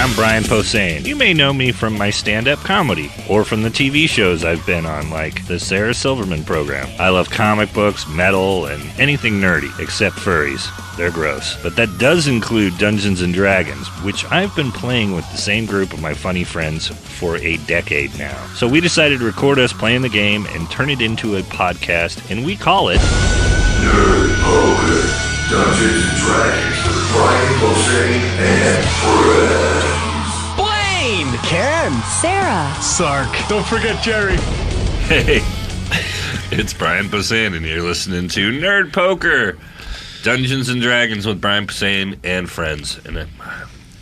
I'm Brian Posehn. You may know me from my stand-up comedy, or from the TV shows I've been on, like the Sarah Silverman program. I love comic books, metal, and anything nerdy, except furries. They're gross. But that does include Dungeons & Dragons, which I've been playing with the same group of my funny friends for a decade now. So we decided to record us playing the game and turn it into a podcast, and we call it... Nerd Poker, Dungeons & Dragons with Brian Posehn and friends. Blaine! Ken! Sarah! Sark! Don't forget Gerry! Hey, it's Brian Posehn, and you're listening to Nerd Poker, Dungeons & Dragons with Brian Posehn and friends. And I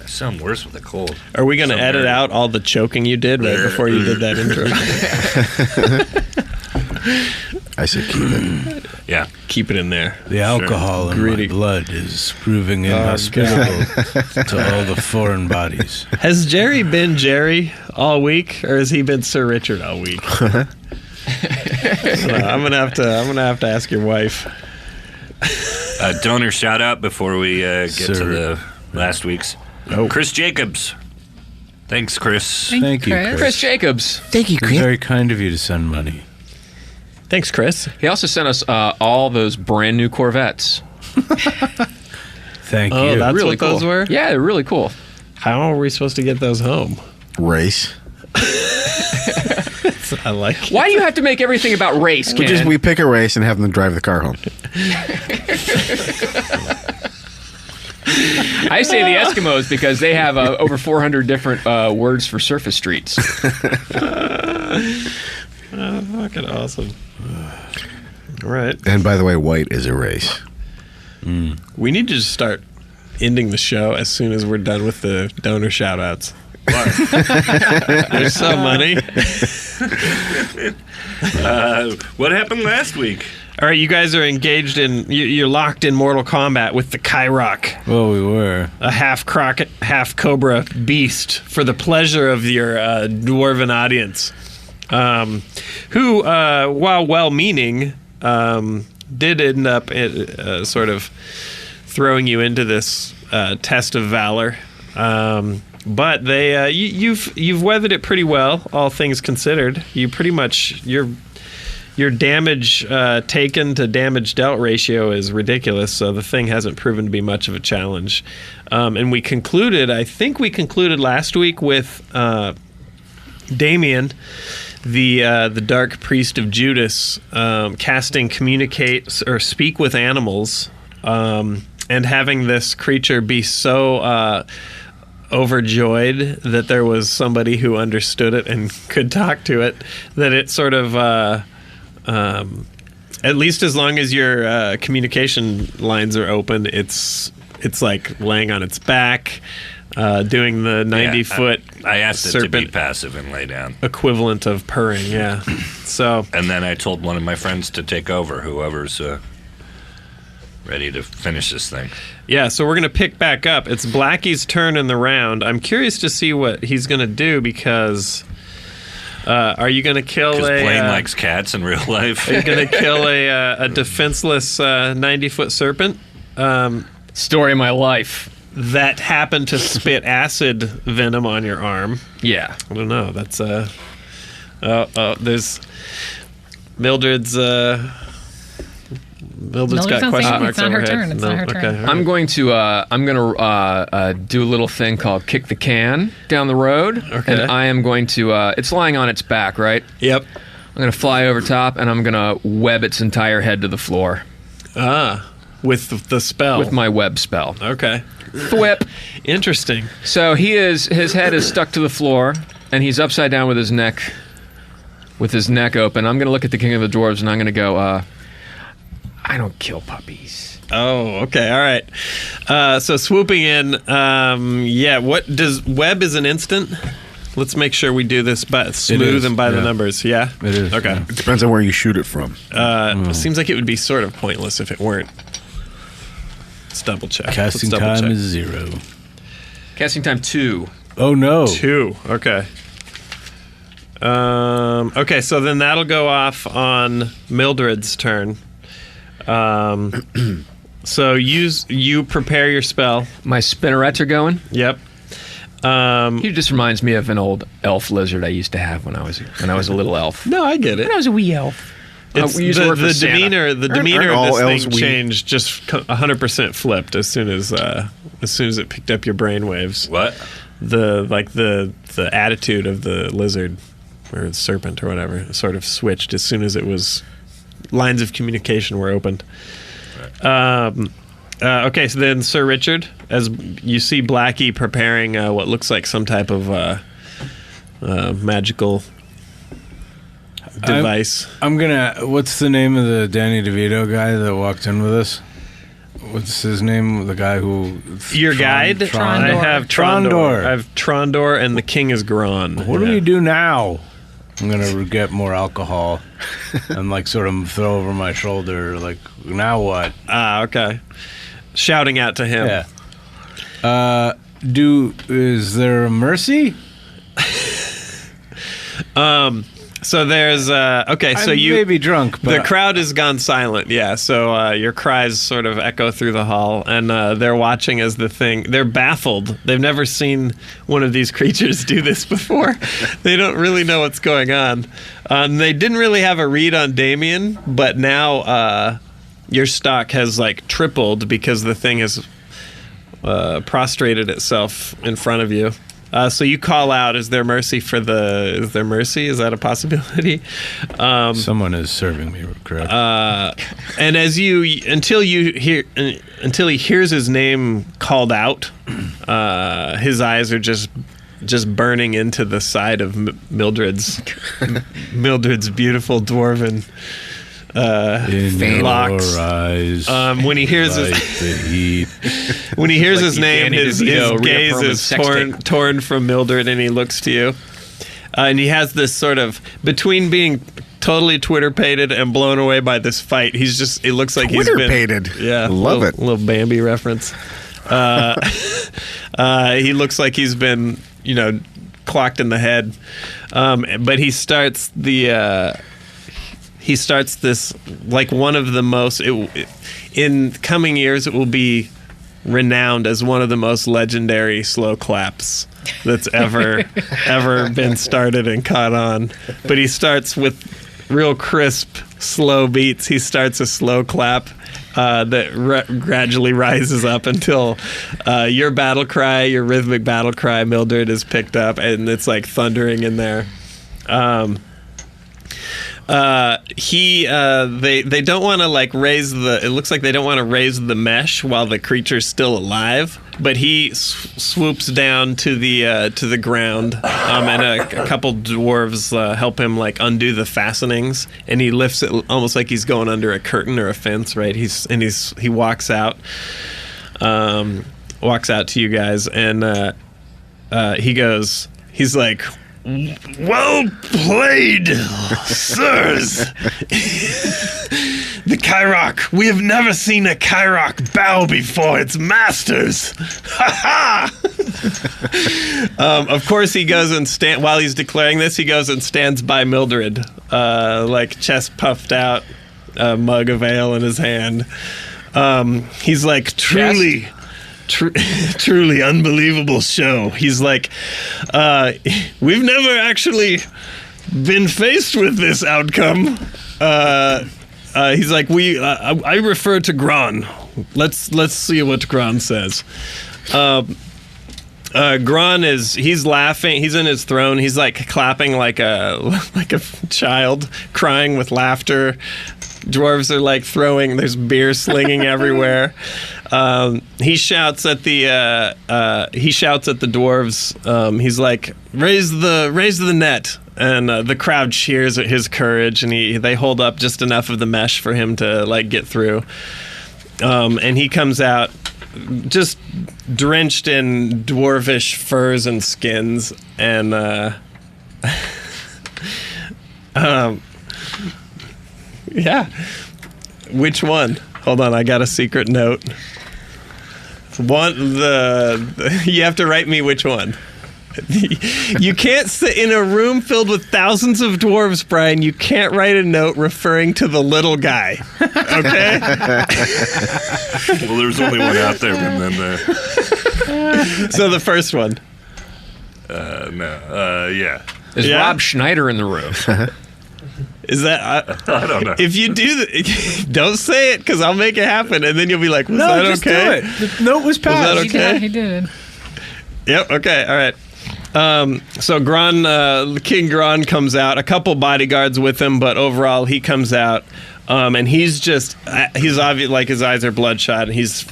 sound worse with a cold. Are we going to edit out all the choking you did right before you did that intro? I said keep it. Yeah. Keep it in there. The alcohol in my blood is proving inhospitable to all the foreign bodies. Has Gerry been Gerry all week, or has he been Sir Richard all week? So I'm gonna have to ask your wife. Donor shout out before we get to the last week's. Oh. Chris Jacobs. Thanks, Chris. Thank you, Chris Jacobs. Thank you, It was very kind of you to send money. Thanks, Chris. He also sent us all those brand new Corvettes. Thank Oh, you. that's Really what those cool. were? Yeah, they're really cool. How are we supposed to get those home? Race. I like it. Why do you have to make everything about race, Ken? We pick a race and have them drive the car home. I say the Eskimos because they have over 400 different words for surface streets. Fucking awesome. All right. And by the way, white is a race. We need to just start ending the show as soon as we're done with the donor shout-outs. There's so many. What happened last week? All right, you guys are engaged in... You're locked in Mortal Kombat with the Kyrok, Well, we were. a half-croc, half-cobra beast, for the pleasure of your Dwarven audience, who, while well-meaning, did end up sort of throwing you into this test of valor. But they, you've weathered it pretty well, all things considered. You pretty much your damage taken to damage dealt ratio is ridiculous. So the thing hasn't proven to be much of a challenge. And I think we concluded last week with Damien, the dark priest of Judas, casting communicate or speak with animals, and having this creature be so overjoyed that there was somebody who understood it and could talk to it, that it sort of, at least as long as your communication lines are open, it's like laying on its back, doing the 90-foot I asked it serpent to be passive and lay down. equivalent of purring, yeah. So, And then I told one of my friends to take over, whoever's ready to finish this thing. yeah, so we're going to pick back up. It's Blackie's turn in the round. I'm curious to see what he's going to do because... are you going to kill Because a... Blaine likes cats in real life. Are you going to kill a defenseless 90-foot serpent Story of my life. that happened to spit acid venom on your arm? Yeah. I don't know. That's there's Mildred's. Mildred's got not question saying marks it's not her overhead. turn. It's not her turn. Okay, all right. I'm going to do a little thing called kick the can down the road. Okay. And I am going to it's lying on its back, right? Yep. I'm going to fly over top and I'm going to web its entire head to the floor With the spell. with my web spell. Okay. Thwip. Interesting. So his head is stuck to the floor and he's upside down with his neck open. I'm going to look at the King of the Dwarves and I'm going to go I don't kill puppies. Oh, okay. All right. So swooping in, what does web is an instant? Let's make sure we do this smooth is, and by the yeah. numbers. Yeah? It is. Okay. Yeah. It depends on where you shoot it from. Seems like it would be sort of pointless if it weren't. Let's double check. Casting Let's double time check. is 0. Casting time 2. Oh, no. 2. Okay. Okay, so then that'll go off on Mildred's turn. So you prepare your spell. My spinnerets are going. Yep. He just reminds me of an old elf lizard I used to have when I was a little elf. No, I get it. When I was a wee elf. It's we used to work for the Santa. demeanor all of this elves thing weak? changed, just 100% flipped as soon as it picked up your brainwaves. What? The attitude of the lizard or the serpent or whatever sort of switched as soon as it was lines of communication were opened. Okay, so then Sir Richard, as you see Blackie preparing what looks like some type of magical device. I'm gonna. What's the name of the Danny DeVito guy that walked in with us? What's his name? The guy who... Your guide? I have Trondoor. I have Trondoor, and the king is Gron. What do we do now? I'm gonna get more alcohol and like sort of throw over my shoulder. Like, now what? Okay. Shouting out to him. Yeah. Is there a mercy? So there's so I you may be drunk, but the crowd has gone silent. Yeah, so your cries sort of echo through the hall, and they're watching as they're baffled. They've never seen one of these creatures do this before. They don't really know what's going on. They didn't really have a read on Damien, but now your stock has like tripled because the thing has prostrated itself in front of you. So you call out, is there mercy? Is that a possibility? someone is serving me, correct? And until he hears his name called out, his eyes are just burning into the side of Mildred's beautiful dwarven in locks. your eyes, when he hears like the heat. when he hears Like his the name, Danny his DeVito gaze reaffirming is sex tape. torn from Mildred, and he looks to you, and he has this sort of between being totally Twitter-pated and blown away by this fight. It looks like he's been Twitter-pated. Yeah, Love it. Little Bambi reference. He looks like he's been clocked in the head, but he starts this like one of the most in coming years it will be renowned as one of the most legendary slow claps that's ever been started and caught on. But he starts with real crisp slow beats. He starts a slow clap that gradually rises up until your rhythmic battle cry, Mildred, is picked up, and it's like thundering in there. They don't want to like raise it looks like they don't want to raise the mesh while the creature's still alive, but he swoops down to the ground, and a couple dwarves help him like undo the fastenings, and he lifts it almost like he's going under a curtain or a fence, right? He walks out to you guys, and he's like, well played, sirs. The Kyrok. We have never seen a Kyrok bow before its masters. Ha ha! Of course, he goes and while he's declaring this, he goes and stands by Mildred, like chest puffed out, a mug of ale in his hand. He's like, truly unbelievable show. He's like, we've never actually been faced with this outcome. He's like, I refer to Gron. Let's see what Gron says. Gron he's laughing. He's in his throne. He's like clapping like a child, crying with laughter. Dwarves are like there's beer slinging everywhere. He shouts at the dwarves. He's like, raise the net, and the crowd cheers at his courage, and they hold up just enough of the mesh for him to like get through. And he comes out just drenched in dwarvish furs and skins, and yeah. Which one? Hold on, I got a secret note. You have to write me which one. You can't sit in a room filled with thousands of dwarves, Brian. You can't write a note referring to the little guy. Okay? Well, there's only one out there, and then So the first one. No. Yeah. Is Yeah? Rob Schneider in the room? Is that I don't know. if you do don't say it because I'll make it happen, and then you'll be like, "Was No, that just okay?" do it. The note was passed. that He okay? did. He did. Yep. Okay. All right. So King Gron comes out. A couple bodyguards with him, but overall he comes out, and he's obvious, like his eyes are bloodshot, and he's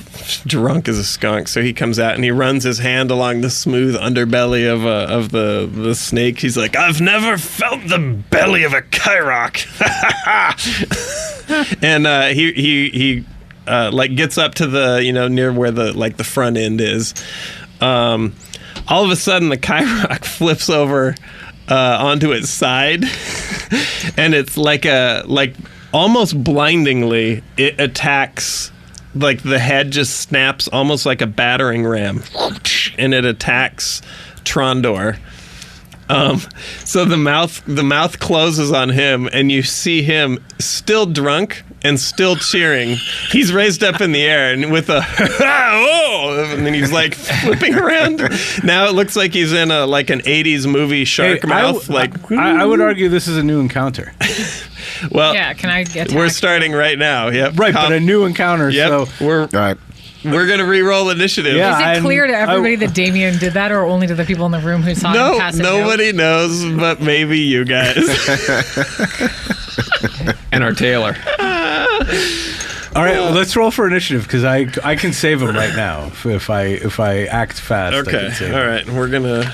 drunk as a skunk. So he comes out and he runs his hand along the smooth underbelly of the snake. He's like, "I've never felt the belly of a Kyrok," and he like gets up to the near where the front end is. All of a sudden, the Kyrok flips over onto its side, and it's like almost blindingly, it attacks. Like the head just snaps almost like a battering ram, and it attacks Trondoor. So the mouth closes on him, and you see him still drunk and still cheering. He's raised up in the air and with a oh, and then he's like flipping around. Now it looks like he's in an 80s movie shark mouth. I would argue this is a new encounter. Well, Yeah, can I get we're starting right now. Yep. Right, but a new encounter. Yep. So We're All right. gonna re-roll initiative. Yeah. Is it clear to everybody I- that Damien did that, or only to the people in the room who saw him No, pass it? nobody knows, but maybe you guys. And our tailor. all right, well, let's roll for initiative because I can save him right now if I act fast. I Okay. can save All him. right. We're gonna.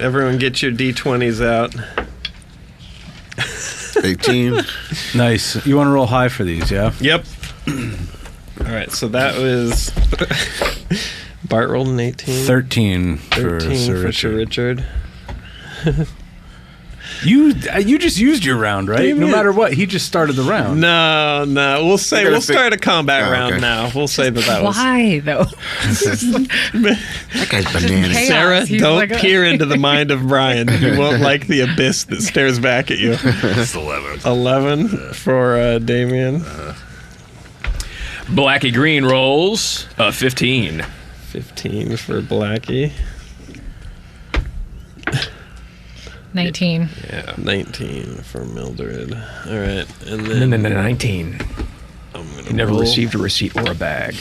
Everyone, get your d20s out. 18. Nice. You want to roll high for these, yeah? Yep. All right. So that was. Bart rolled an 18. 13 for 13 Sir for Richard. Sir Richard. You just used your round, right? Damn No it. matter what, he just started the round. No. We'll say gotta we'll think- start a combat Oh, round okay. now. We'll say that was. Why though? That guy's bananas. chaos. Sarah, He's don't like a- peer into the mind of Brian. You won't like the abyss that stares back at you. It's 11. 11 for Damien. Blackie Green rolls a 15. 15 for Blackie. 19. Yeah. 19 for Mildred. All right, and then 19. I'm gonna He never roll received a receipt or a bag.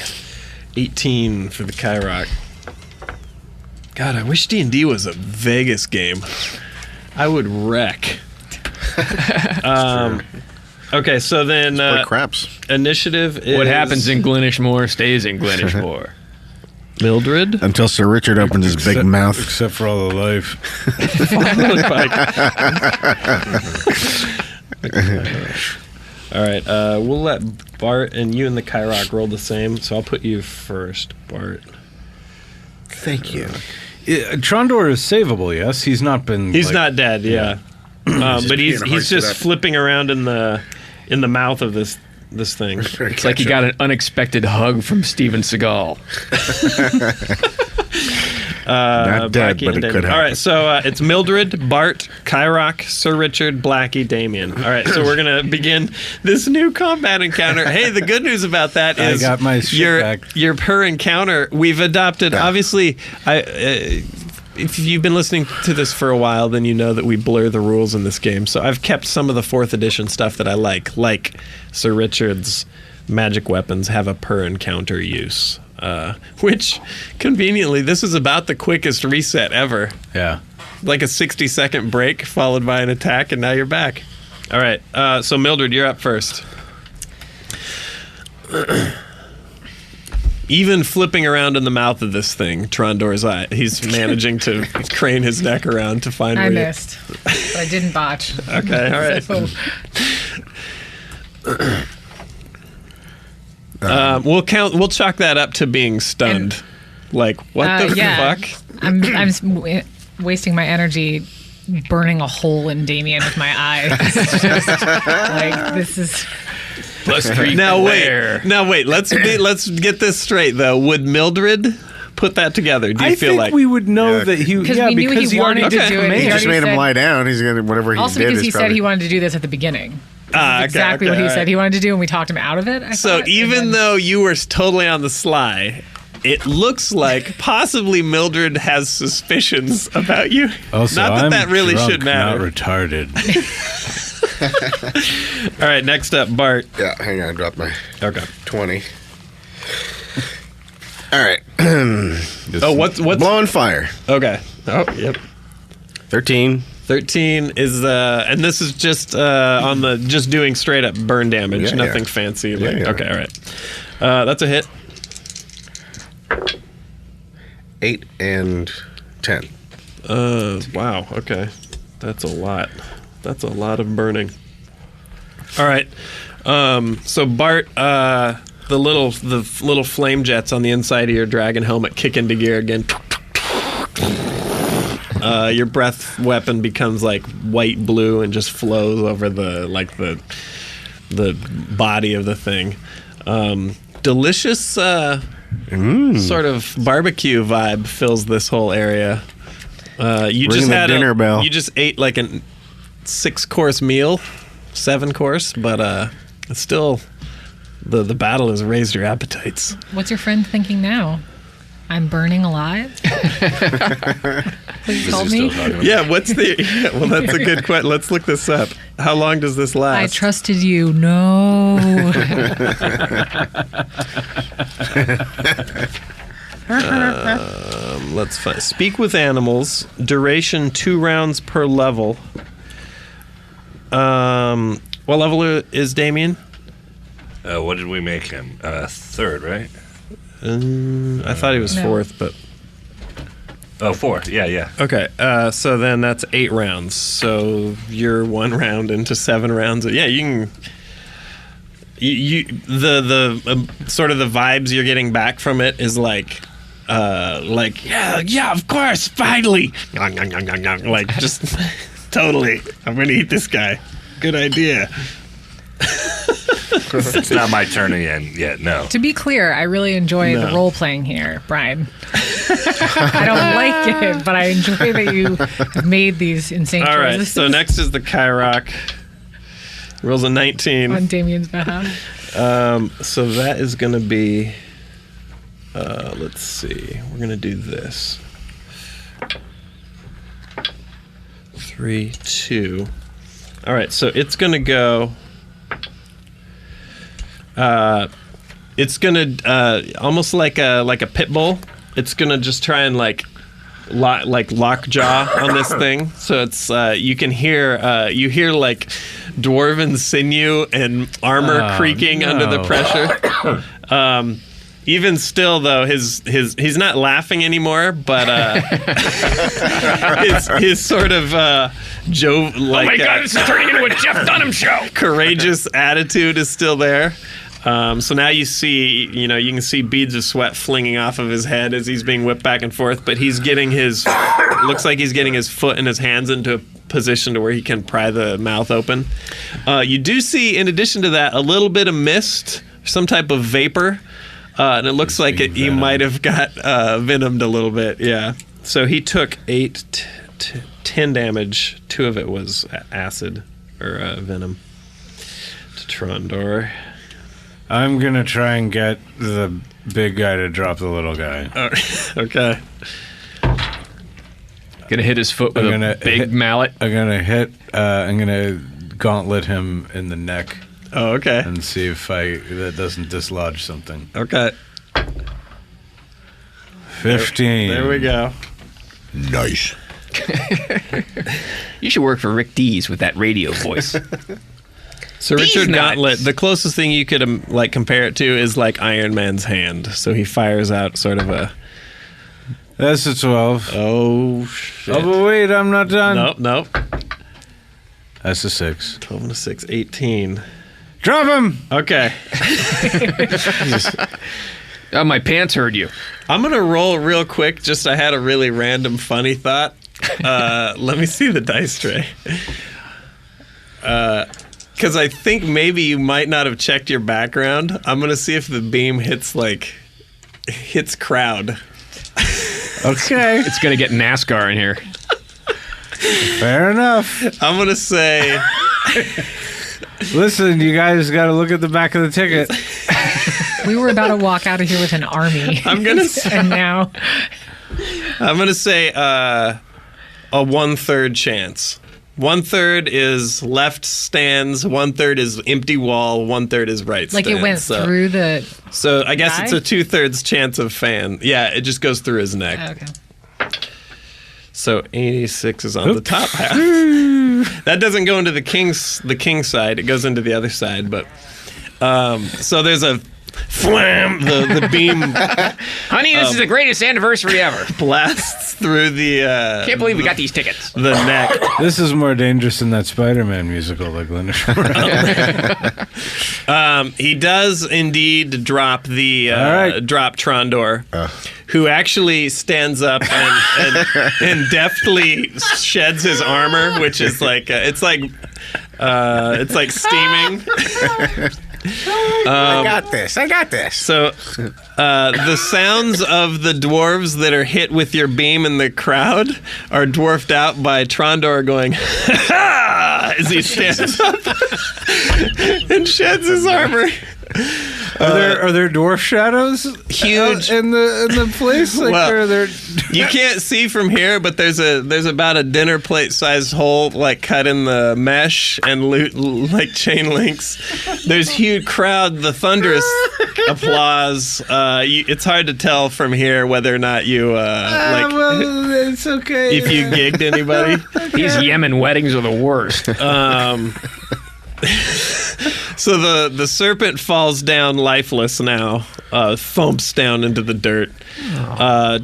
18 for the Kyrok. God, I wish D&D was a Vegas game. I would wreck. Okay, so then Play craps. initiative is What happens in Glenishmore stays in Glenishmore. Mildred. Until Sir Richard opens his big mouth. Except for all the life. All right, we'll let Bart and you and the Kyrok roll the same. So I'll put you first, Bart. Thank you. Trondoor is savable, yes? He's not been... He's like- not dead, yeah. But he's being hoisted just up. flipping around in the mouth of this thing. It's like he got an unexpected hug from Steven Seagal. Not dead, Blackie but and it Damien. could happen. All right, so it's Mildred, Bart, Kyrok, Sir Richard, Blackie, Damien. All right, so we're gonna begin this new combat encounter. Hey, the good news about that I is got my shit back. your per encounter. We've adopted. Obviously, if you've been listening to this for a while, then you know that we blur the rules in this game. So I've kept some of the 4th edition stuff that I like Sir Richard's magic weapons have a per encounter use. Which, conveniently, this is about the quickest reset ever. Yeah. Like a 60-second break followed by an attack, and now you're back. All right, so Mildred, you're up first. Even flipping around in the mouth of this thing, Trondoor's eye, he's managing to crane his neck around to find I where you... missed, but I didn't botch. Okay, all right. So, We'll chalk that up to being stunned. Like, what the yeah. fuck? I'm wasting my energy burning a hole in Damien with my eyes. It's just, like, this is... +3 Now glare. wait. Let's get this straight though. Would Mildred put that together? Do you I feel think like we would know that he... Because Yeah, we knew because he already wanted to did do the it. main- He just already made him said- lie down. He's gonna whatever he Also did. because is he said probably- he wanted to do this at the beginning. okay, Exactly what he all said right. he wanted to do, and we talked him out of it. I So thought, even and then- though you were totally on the sly, it looks like possibly Mildred has suspicions about you. Also, not that I'm that really drunk, should matter. Not retarded. All right, next up, Bart. Yeah, hang on. I dropped my Okay. 20. All right. Oh, what's Blowing fire. Okay. Oh, yep. 13. 13 is and this is just on the just doing straight up burn damage, Yeah, nothing yeah. fancy. Yeah, yeah. Okay, all right. That's a hit. 8 and 10. Wow. Okay, that's a lot. That's a lot of burning. All right. So Bart, the little flame jets on the inside of your dragon helmet kick into gear again. Your breath weapon becomes like white blue and just flows over the body of the thing. Delicious sort of barbecue vibe fills this whole area. You Ring just the had dinner bell. You just ate like a 6-course meal, 7-course, but it's still the battle has raised your appetites. What's your friend thinking now? I'm burning alive? Please help me. Yeah, what's the... Yeah, well, that's a good question. Let's look this up. How long does this last? I trusted you. No. Let's find... Speak with animals. Duration 2 rounds per level. What level is Damien? What did we make him? 3rd, right? I thought he was No. 4th, but... Oh, 4. Yeah. Okay, so then that's 8 rounds. So you're 1 round into 7 rounds. Yeah, you can... The sort of the vibes you're getting back from it is like yeah, of course, finally, like just totally. I'm gonna eat this guy. Good idea. It's not my turn yet, no. To be clear, I really enjoy the role playing here, Brian. I don't like it, but I enjoy that you have made these insane All right, choices so next is the Kyrok. Rolls a 19. on Damien's behalf. So that is going to be, let's see, we're going to do this. 3, 2. All right, so it's going to go, it's going to, almost like a pit bull. It's going to just try and lockjaw on this thing. So it's, you can hear, you hear like dwarven sinew and armor creaking under the pressure. Even still, though, he's not laughing anymore, but his sort of Joe, like, Oh my God, this is turning into a Jeff Dunham show. courageous attitude is still there. So now you see, you can see beads of sweat flinging off of his head as he's being whipped back and forth, but he's getting looks like he's getting his foot and his hands into a position to where he can pry the mouth open. You do see, in addition to that, a little bit of mist, some type of vapor, and it looks like he might have got venomed a little bit, yeah. So he took 10 damage. 2 of it was acid, or venom, to Trondoor. I'm gonna try and get the big guy to drop the little guy. Okay. Gonna hit his foot with a big mallet. I'm gonna gauntlet him in the neck Oh, okay. and see if that doesn't dislodge something. Okay. 15. There we go. Nice. You should work for Rick Dees with that radio voice. So These Richard nuts. Gauntlet, the closest thing you could compare it to is like Iron Man's hand. So he fires out sort of a... That's a 12. Oh, shit. Oh, but wait, I'm not done. Nope. That's a 6. 12 and a 6, 18. Drop him! Okay. Oh, my pants heard you. I'm going to roll real quick. I had a really random funny thought. Let me see the dice tray. Because I think maybe you might not have checked your background. I'm going to see if the beam hits crowd. Okay. It's gonna get NASCAR in here. Fair enough. I'm going to say... Listen, you guys got to look at the back of the ticket. We were about to walk out of here with an army. I'm gonna and now say a 1/3 chance. 1/3 is left stands, 1/3 is empty wall, 1/3 is right like stands. it went through the. So I guess guy? it's a 2/3 chance of fan. Yeah, it just goes through his neck. Okay. So 86 is on the top half. That doesn't go into the king side. It goes into the other side. But so there's a flam. The beam Honey, this is the greatest anniversary ever. blasts through the Can't believe we got these tickets. the neck. This is more dangerous than that Spider-Man musical, like Linda. He does indeed drop the right. drop Trondoor, who actually stands up and deftly sheds his armor, which is like it's like steaming. I got this. So the sounds of the dwarves that are hit with your beam in the crowd are dwarfed out by Trondoor going, ha! As he stands up and sheds his armor. Are there dwarf shadows Huge. in the place? Like, Well, are there? You can't see from here, but there's about a dinner plate sized hole like cut in the mesh and like chain links. There's huge crowd, the thunderous applause. It's hard to tell from here whether or not you Well, it's okay. if you gigged anybody. These Yemen weddings are the worst. So the serpent falls down lifeless now, thumps down into the dirt.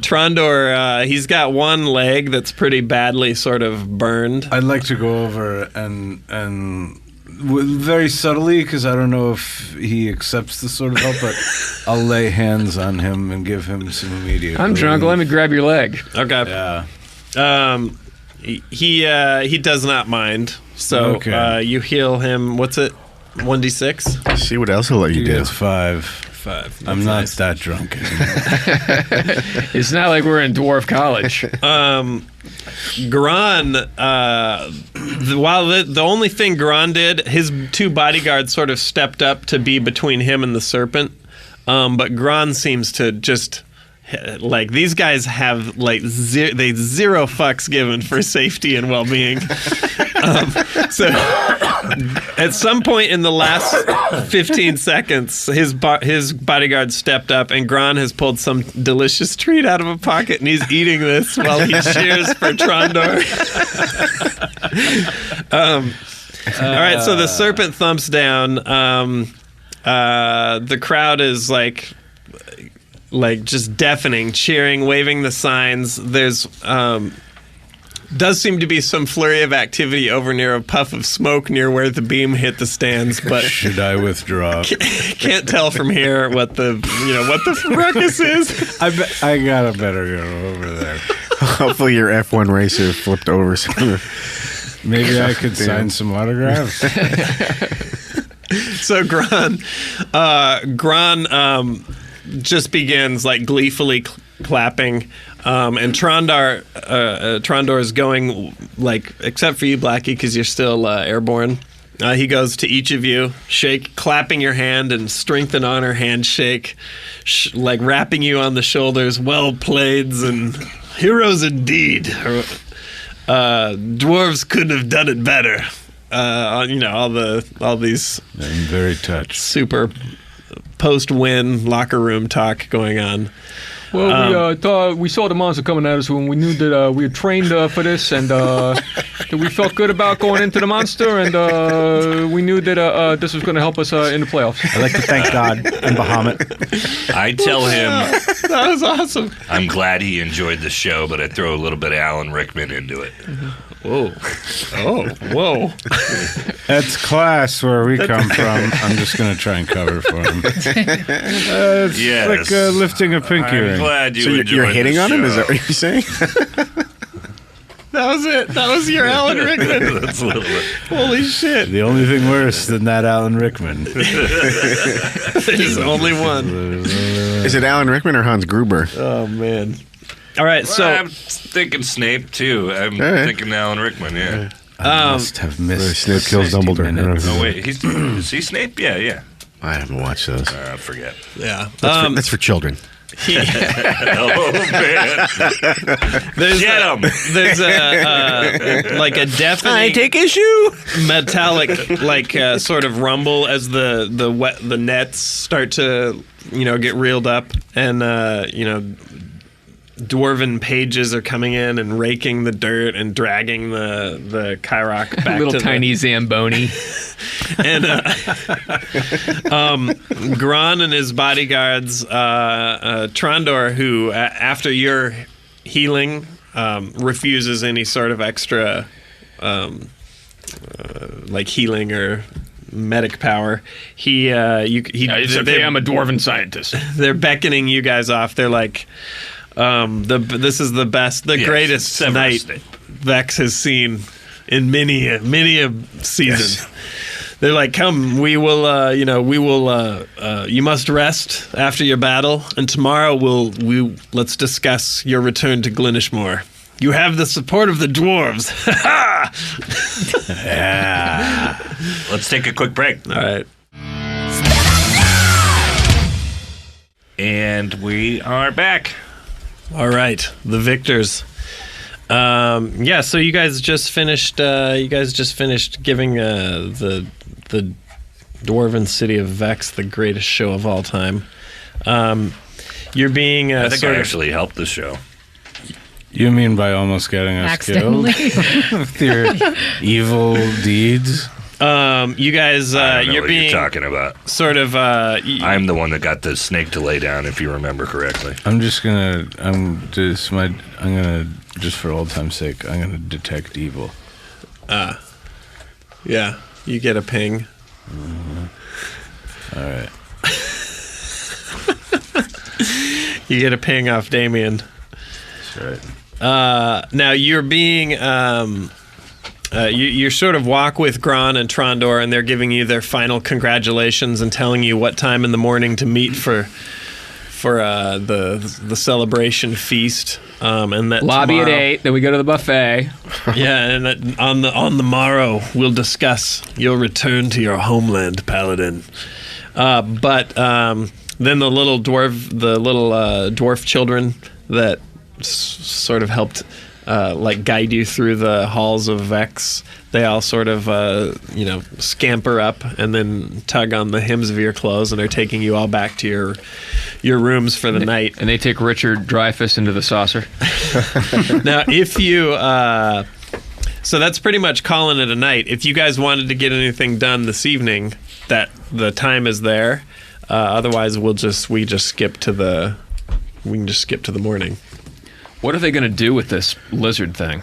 Trondoor, he's got one leg that's pretty badly sort of burned. I'd like to go over and very subtly, because I don't know if he accepts this sort of help, but I'll lay hands on him and give him some immediate. I'm drunk. Let me grab your leg. Okay. Yeah. He does not mind. So Okay. you heal him. What's it? 1d6. See what else he'll let you He do. gets 5. 5. I'm not that drunk anymore. It's not like we're in dwarf college. Gran, while the only thing Gran did, his 2 bodyguards sort of stepped up to be between him and the serpent. But Gran seems to just, like, these guys have, like, zero fucks given for safety and well-being. So at some point in the last 15 seconds, his bodyguard stepped up, and Gran has pulled some delicious treat out of a pocket, and he's eating this while he cheers for Trondoor. All right, so the serpent thumps down. The crowd is like just deafening, cheering, waving the signs. There's does seem to be some flurry of activity over near a puff of smoke near where the beam hit the stands, but Should I withdraw? can't tell from here what the ruckus is. I gotta better go over there. Hopefully your F1 racer flipped over. Maybe I could sign some autographs. So Gran just begins like gleefully clapping, and Trondoor is going, like, except for you, Blackie, because you're still airborne. He goes to each of you, clapping your hand and strength and honor handshake, like wrapping you on the shoulders. Well played, and heroes indeed. Dwarves couldn't have done it better. All these. I'm very touched. Super post-win locker room talk going on. Well, we saw the monster coming at us when we knew that we had trained for this, and that we felt good about going into the monster, and we knew that this was going to help us in the playoffs. I'd like to thank God and Bahamut. I tell him That was awesome. I'm glad he enjoyed the show, but I'd throw a little bit of Alan Rickman into it. Whoa. Oh, whoa. That's class where we come from. I'm just going to try and cover for him. It's Yes. like lifting a pinky I'm ring. glad you So enjoyed you're hitting the on him? Is show. that what you're saying? That was it. That was your Alan Rickman. That's a little bit. Holy shit. The only thing worse than that Alan Rickman. There's only one. Is it Alan Rickman or Hans Gruber? Oh, man. All right, so I'm thinking Snape, too. I'm right. thinking Alan Rickman, yeah. I must have missed Snape kills 60 Dumbledore. minutes. Oh, wait. Is he Snape? Yeah. I haven't watched those. Forget. Yeah. That's for children. Oh man! There's There's like a deafening issue. metallic sort of rumble as the nets start to get reeled up, and Dwarven pages are coming in and raking the dirt and dragging the Kyrok back Little to tiny Zamboni. And Gron and his bodyguards, Trondoor, who after your healing refuses any sort of extra like healing or medic power. He It's okay, I'm a Dwarven scientist. They're beckoning you guys off. They're like, this is the best, greatest night Vex has seen in many a season. Yes. They're like, come, we will, you must rest after your battle, and tomorrow let's discuss your return to Glenishmore. You have the support of the dwarves. Yeah. Let's take a quick break. All right. And we are back. All right, the victors. So you guys just finished. Giving the Dwarven city of Vex the greatest show of all time. You're being. I think I actually helped the show. You mean by almost getting us killed with your evil deeds? You guys, I don't know you're what being you're talking about. Sort of. I'm the one that got the snake to lay down, if you remember correctly. Just for old time's sake, I'm gonna detect evil. Yeah, you get a ping. All right. You get a ping off Damien. That's right. Now you're being. You sort of walk with Gron and Trondoor, and they're giving you their final congratulations and telling you what time in the morning to meet for the celebration feast. And that lobby tomorrow, at 8. Then we go to the buffet. Yeah, and that on the morrow we'll discuss your return to your homeland, Paladin. But then the little dwarf children that sort of helped. Guide you through the halls of Vex. They all sort of, scamper up and then tug on the hems of your clothes and are taking you all back to your rooms for the night. And they take Richard Dreyfuss into the saucer. Now, if you... so that's pretty much calling it a night. If you guys wanted to get anything done this evening, that the time is there. Otherwise, we can just skip to the morning. What are they going to do with this lizard thing?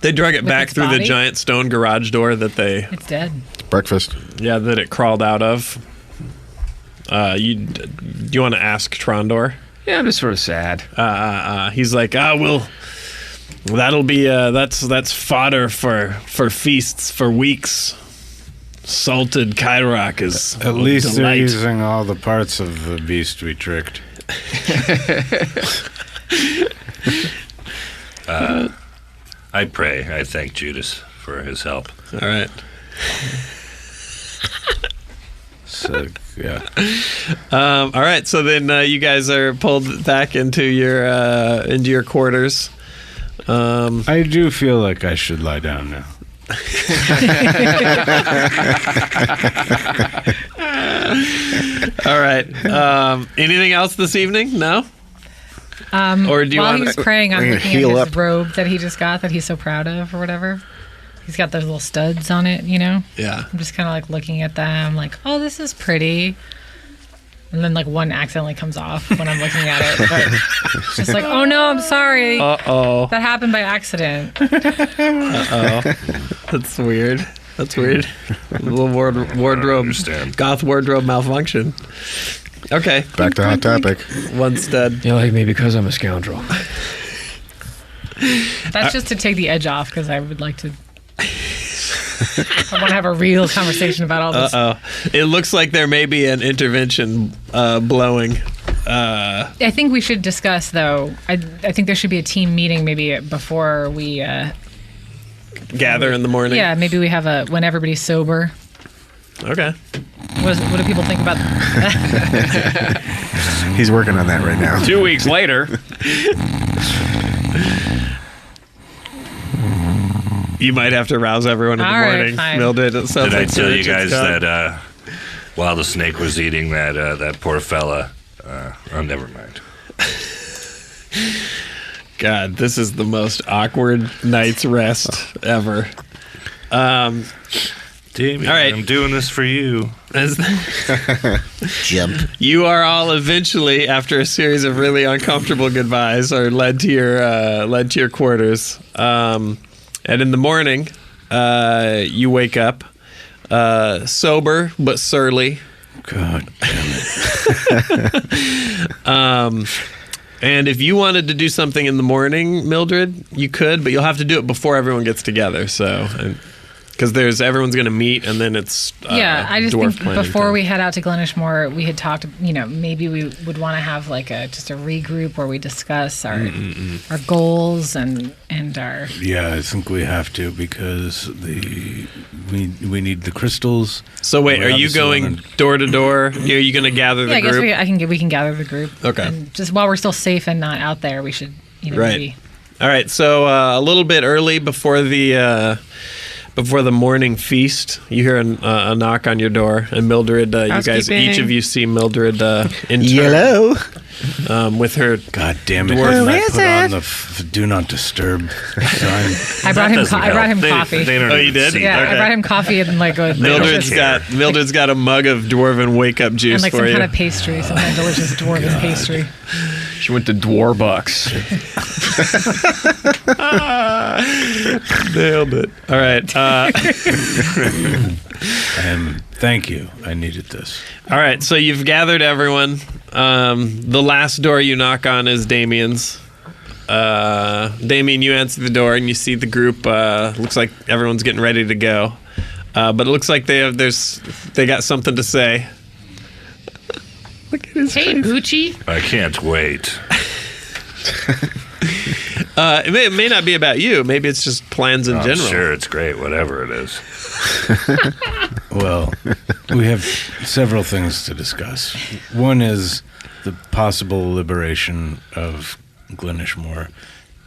They drug it back through body? the giant stone garage door that It's dead. Breakfast. Yeah, that it crawled out of. Do you want to ask Trondoor? Yeah, I'm just sort of sad. He's like, that'll be that's fodder for feasts for weeks. Salted Kyrok is at least delight. they're using all the parts of the beast we tricked. I thank Judas for his help. All right. So yeah. All right. So then you guys are pulled back into your quarters. I do feel like I should lie down now. All right. Anything else this evening? No? Or do you while want he was praying, I'm looking at heal his up? robe that he just got that he's so proud of or whatever. He's got those little studs on it, Yeah. I'm just kind of like looking at them like, oh, this is pretty. And then like one accidentally comes off when I'm looking at it. But it's just like, oh no, I'm sorry. Uh-oh. That happened by accident. Uh-oh. That's weird. That's weird. A little wardrobe. Goth wardrobe malfunction. Okay. Back to hot topic. One stud. You like me because I'm a scoundrel. That's just to take the edge off because I would like to. I want to have a real conversation about all this. Uh-oh. It looks like there may be an intervention blowing. I think we should discuss, though. I think there should be a team meeting maybe before we... gather in the morning. Yeah, maybe we have when everybody's sober. Okay. What do people think about that? He's working on that right now. 2 weeks later. You might have to rouse everyone in the All right, morning, fine. Mildred. It sounds Did I like tell you Richard's guys got- that while the snake was eating that poor fella? Oh, never mind. God, this is the most awkward night's rest ever. Damien, All right. I'm doing this for you. Jump. You are all eventually, after a series of really uncomfortable goodbyes, are led to your quarters. And in the morning, you wake up sober but surly. God damn it. And if you wanted to do something in the morning, Mildred, you could, but you'll have to do it before everyone gets together. So, because everyone's going to meet, and then it's Yeah, I just dwarf think planning before time. we head out to Glenishmore, we had talked, maybe we would want to have like just a regroup where we discuss our goals and our. Yeah, I think we have to because we need the crystals. So wait, We are you obviously going wanna- door to door? Are you going to gather the Yeah, I guess group? we can gather the group. Okay. And just while we're still safe and not out there, we should Right. maybe. All right, so a little bit early before the morning feast, you hear a knock on your door, and Mildred, you guys, Housekeeping. each of you see Mildred in turn, Yellow. with her. God damn it! Dwarf. Didn't I Who is put on it? the do not disturb sign? I brought him. Doesn't I brought him help. coffee. They don't Oh, even you did? see Yeah, that. I brought him coffee and like a Mildred's delicious- got a mug of dwarven wake up juice and like for some you. kind of pastry, some kind of delicious dwarven pastry. She went to Dwarbucks. Nailed it. All right. Thank you. I needed this. All right, so you've gathered everyone. The last door you knock on is Damien's. Damien, you answer the door and you see the group. Looks like everyone's getting ready to go, but it looks like they got something to say. Look at his Hey, face. Poochie. I can't wait. It may not be about you. Maybe it's just plans in I'm general. sure it's great, whatever it is. Well, we have several things to discuss. One is the possible liberation of Glenishmore.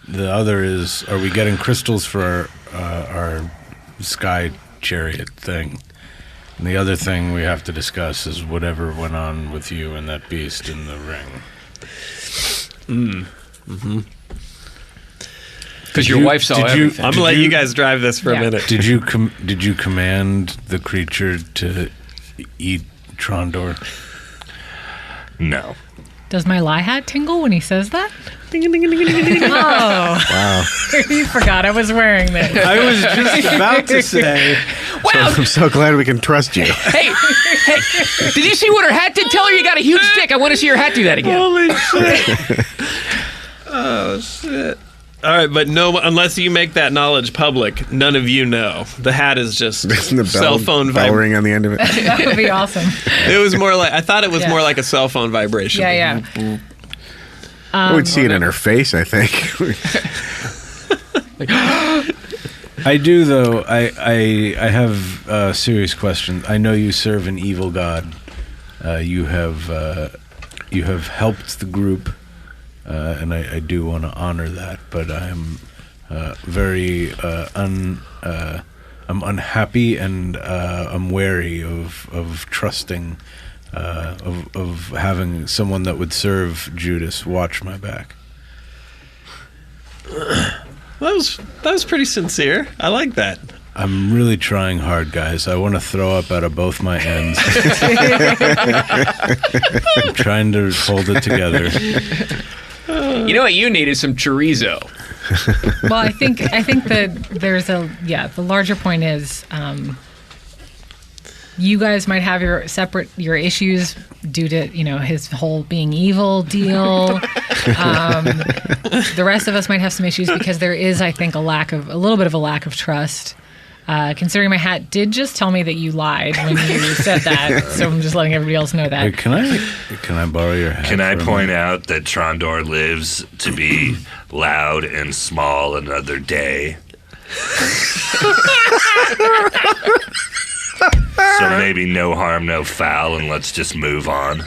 The other is, are we getting crystals for our sky chariot thing? And the other thing we have to discuss is whatever went on with you and that beast in the ring. Because your wife saw everything. I'm gonna let you guys drive this for a Yeah. minute. Did you command the creature to eat Trondoor? No. Does my lie hat tingle when he says that? Oh, Wow. you forgot I was wearing this. I was just about to say. I'm so glad we can trust you. Hey, did you see what her hat did? Tell her you got a huge dick. I want to see your hat do that again. Holy shit! Oh shit! All right, but no, unless you make that knowledge public, none of you know. The hat is just Isn't the cell phone bell ring on the end of it? That would be awesome. It was more like I thought it was Yeah. more like a cell phone vibration. Yeah, yeah. We'd see it in her face, I think. I do though. I have a serious question. I know you serve an evil god. You have helped the group, and I do want to honor that. But I'm very I'm unhappy and I'm wary of trusting. Of having someone that would serve Judas watch my back. That was pretty sincere. I like that. I'm really trying hard, guys. I want to throw up out of both my ends. I'm trying to hold it together. You know what you need is some chorizo. Well, I think that there's the larger point is you guys might have your issues due to his whole being evil deal. The rest of us might have some issues because there is, I think, a little bit of a lack of trust. Considering my hat did just tell me that you lied when you said that, so I'm just letting everybody else know that. Wait, can I borrow your hat? Can I for a point minute? out that Trondoor lives to be loud and small another day? So maybe no harm, no foul, and let's just move on.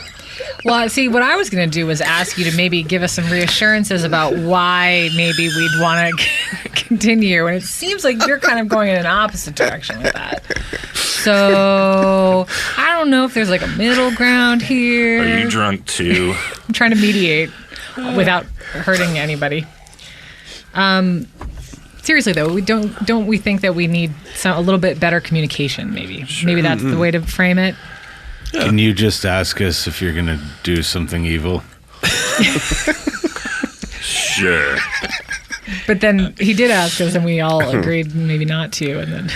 Well, see, what I was going to do was ask you to maybe give us some reassurances about why maybe we'd want to continue. And it seems like you're kind of going in an opposite direction with that. So I don't know if there's like a middle ground here. Are you drunk too? I'm trying to mediate without hurting anybody. Seriously though, don't we think that we need a little bit better communication? Maybe that's the way to frame it. Yeah. Can you just ask us if you're going to do something evil? Sure. But then he did ask us, and we all agreed maybe not to, and then...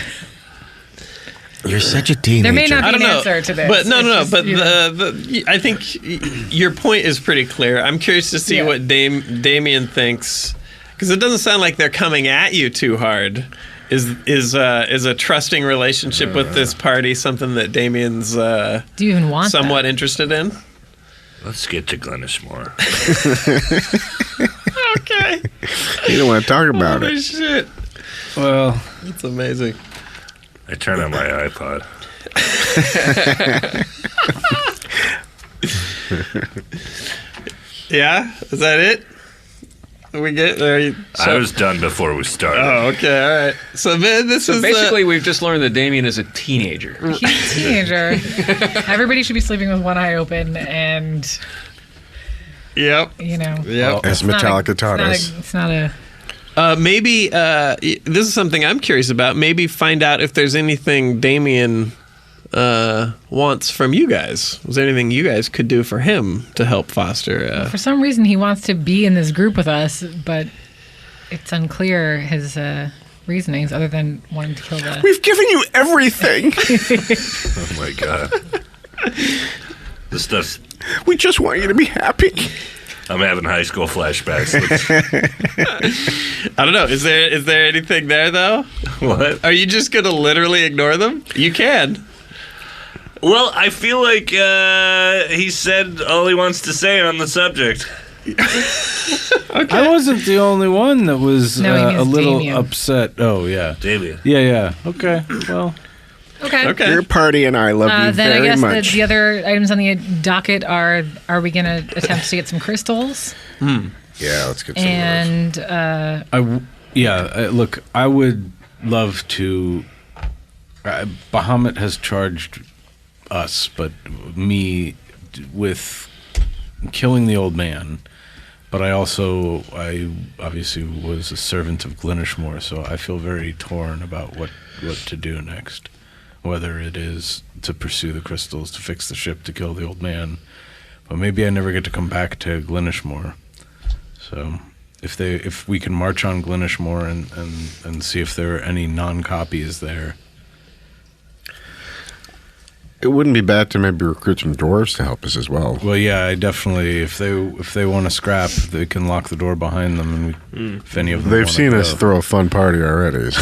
You're such a teenager. There may not be an answer to this. But I think your point is pretty clear. I'm curious to see what Damien thinks, because it doesn't sound like they're coming at you too hard. Is a trusting relationship with this party something that Damien's do you even want somewhat interested in? Let's get to Glenishmore. Okay. You don't want to talk about Holy it. Shit. Well, it's amazing. I turn on my iPod. Yeah? Is that it? We get there. I was done before we started. Oh, okay, all right. So, man, this is basically we've just learned that Damien is a teenager. He's a teenager. Everybody should be sleeping with one eye open, and yep, as Metallica taught us. It's not a. Maybe this is something I'm curious about. Maybe find out if there's anything Damien wants from you guys. Was there anything you guys could do for him to help foster? For some reason, he wants to be in this group with us, but it's unclear his reasonings other than wanting to kill the... We've given you everything. Oh my god. This stuff's... We just want you to be happy. I'm having high school flashbacks. I don't know. Is there anything there, though? What? Are you just going to literally ignore them? You can. Well, I feel like he said all he wants to say on the subject. Okay. I wasn't the only one that was a little Damien. upset. Oh, yeah. Damien. Yeah. Okay, well... Okay. Your party and I love you then very I guess much. the other items on the docket are we going to attempt to get some crystals? Yeah, let's get some and look, I would love to... Bahamut has charged us, but me with killing the old man. But I obviously was a servant of Glenishmore, so I feel very torn about what to do next. Whether it is to pursue the crystals, to fix the ship, to kill the old man. But maybe I never get to come back to Glenishmore. So if we can march on Glenishmore and see if there are any non-copies there. It wouldn't be bad to maybe recruit some dwarves to help us as well. Well, yeah, I definitely. If they want to scrap, they can lock the door behind them, and if any of them, they've seen us throw a fun party already. So.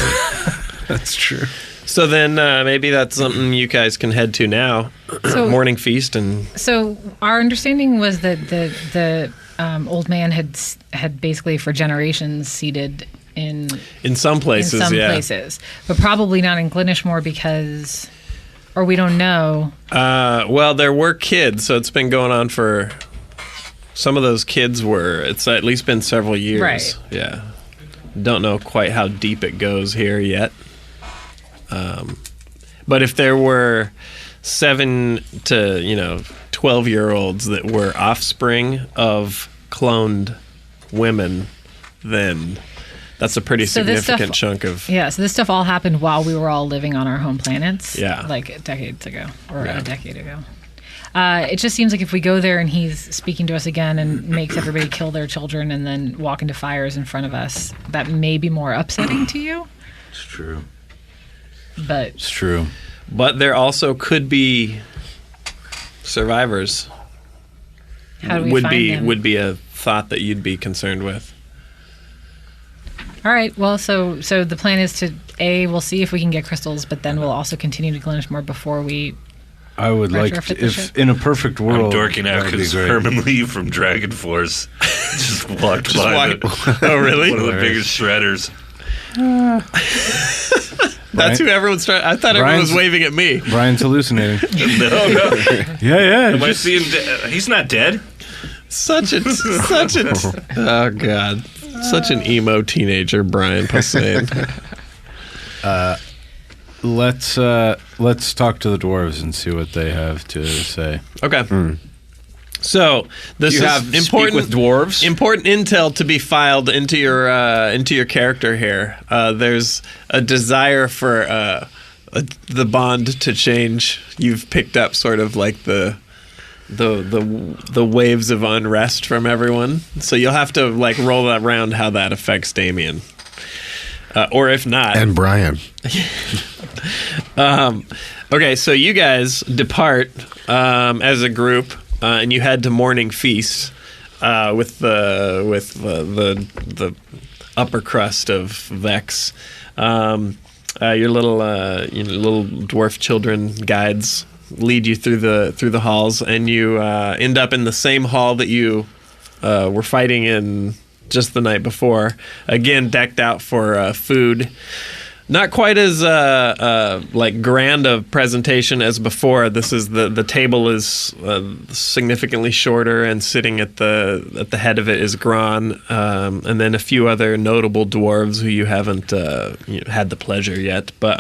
That's true. So then maybe that's something you guys can head to now. So, morning feast and. So our understanding was that the old man had basically for generations seated in some places, places, but probably not in Glenishmore because. Or we don't know. Well, there were kids, so it's been going on for... Some of those kids were... It's at least been several years. Right. Yeah. Don't know quite how deep it goes here yet. But if there were 7 to, 12-year-olds that were offspring of cloned women, then... That's a pretty significant chunk of... Yeah, so this stuff all happened while we were all living on our home planets. Yeah. Like decades ago, or a decade ago. It just seems like if we go there and he's speaking to us again and makes everybody kill their children and then walk into fires in front of us, that may be more upsetting to you. It's true. But... It's true. But there also could be survivors. How do we find them? Would be a thought that you'd be concerned with. All right. Well, so the plan is to we'll see if we can get crystals, but then we'll also continue to Glenishmore before we. I would like to, if in a perfect world. I'm dorking out because Herman Lee from Dragon Force just walked by. Oh, really? One of the biggest shredders. That's who everyone's trying. I thought everyone was waving at me. Brian's hallucinating. No. Yeah. Am I seeing? He's not dead. Such a. Oh God. Such an emo teenager, Brian Posehn. Let's talk to the dwarves and see what they have to say. Okay. So this You is have important speak with dwarves. Important intel to be filed into your character here. There's a desire for the bond to change. You've picked up sort of like the waves of unrest from everyone. So you'll have to like roll around how that affects Damien. Or if not. And Brian. Okay, so you guys depart as a group, and you head to Morning Feast with the upper crust of Vex. Your little dwarf children guides lead you through the halls, and you end up in the same hall that you were fighting in just the night before. Again, decked out for food. Not quite as like grand a presentation as before. This is the table is significantly shorter, and sitting at the head of it is Gron, and then a few other notable dwarves who you haven't had the pleasure yet. But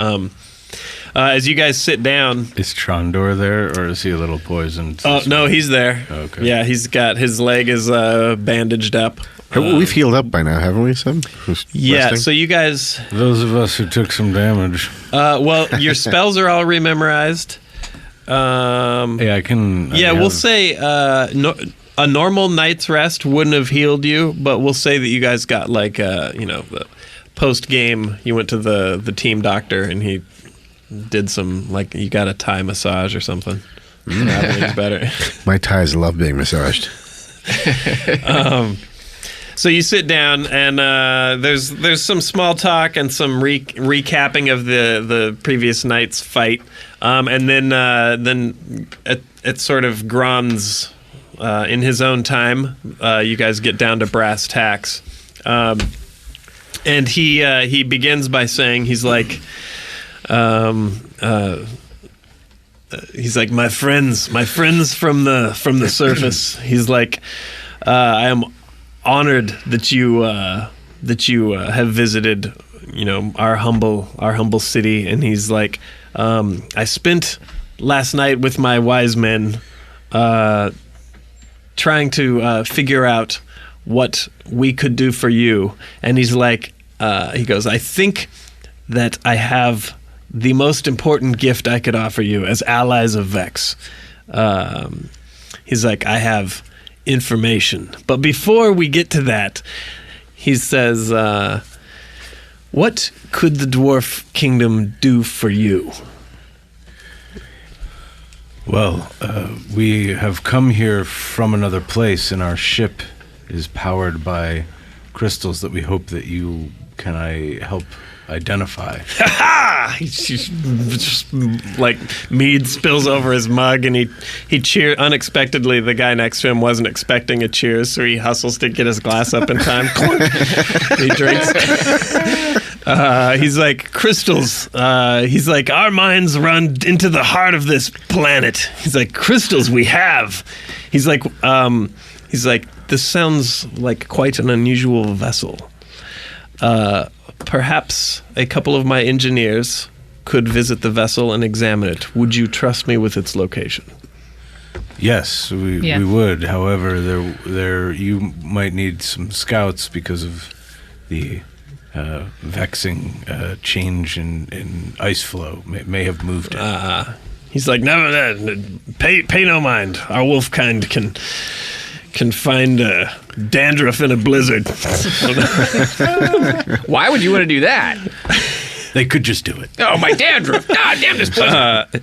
as you guys sit down, Is Trondoor there, or is he a little poisoned? oh no, he's there. Okay. Yeah, he's got his leg is bandaged up. We've healed up by now, haven't we, Sim? Yeah, Resting? so you guys. Those of us who took some damage. Well, your spells are all rememorized. Yeah, I can. I We'll have- say a normal night's rest wouldn't have healed you, but we'll say that you guys got like the post game. You went to the team doctor and he did some like you got a Thai massage or something. Everything's better. My ties love being massaged. So you sit down, and there's some small talk and some recapping of the previous night's fight, and then at sort of Gron's in his own time, you guys get down to brass tacks, and he begins by saying he's like my friends from the surface. He's like I am honored that you have visited, our humble city. And he's like, I spent last night with my wise men, trying to figure out what we could do for you. And he's like, he goes, I think that I have the most important gift I could offer you as allies of Vex. He's like, I have information. But before we get to that, he says, what could the dwarf kingdom do for you? Well, we have come here from another place, and our ship is powered by crystals that we hope that you can help identify. He's just like mead spills over his mug, and he cheers unexpectedly. The guy next to him wasn't expecting a cheers, so he hustles to get his glass up in time. He drinks. He's like, crystals. He's like, our minds run into the heart of this planet. He's like, crystals we have. He's like, this sounds like quite an unusual vessel. Perhaps a couple of my engineers could visit the vessel and examine it. Would you trust me with its location? Yes, we would. However, there you might need some scouts because of the vexing change in ice flow. May have moved it. He's like, no, pay no mind. Our wolf kind can find dandruff in a blizzard. Why would you want to do that? They could just do it. Oh, my dandruff! God damn this blizzard!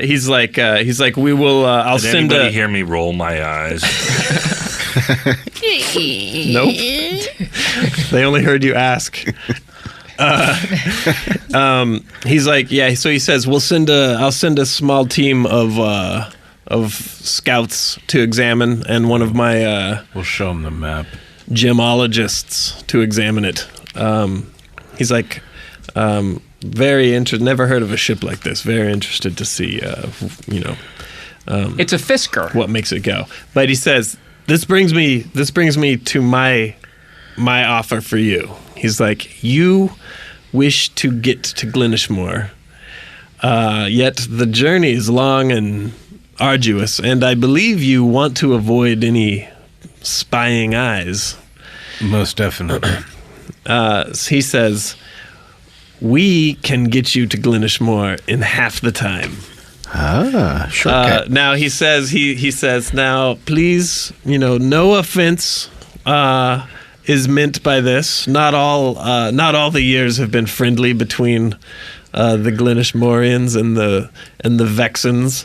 He's like, we will. I'll Did send anybody a. hear me roll my eyes? Nope. They only heard you ask. He's like, yeah. So he says, I'll send a small team of scouts to examine, and one of my We'll show them the map. gemologists to examine it. He's like, very interested. Never heard of a ship like this. Very interested to see, It's a Fisker. what makes it go. But he says, this brings me to my offer for you. He's like, you wish to get to Glenishmore, yet the journey is long and arduous, and I believe you want to avoid any spying eyes. Most definitely. He says, we can get you to Glenishmore in half the time. Sure. Now he says, now please, no offense is meant by this. Not all the years have been friendly between the Glenishmorians and the Vexens.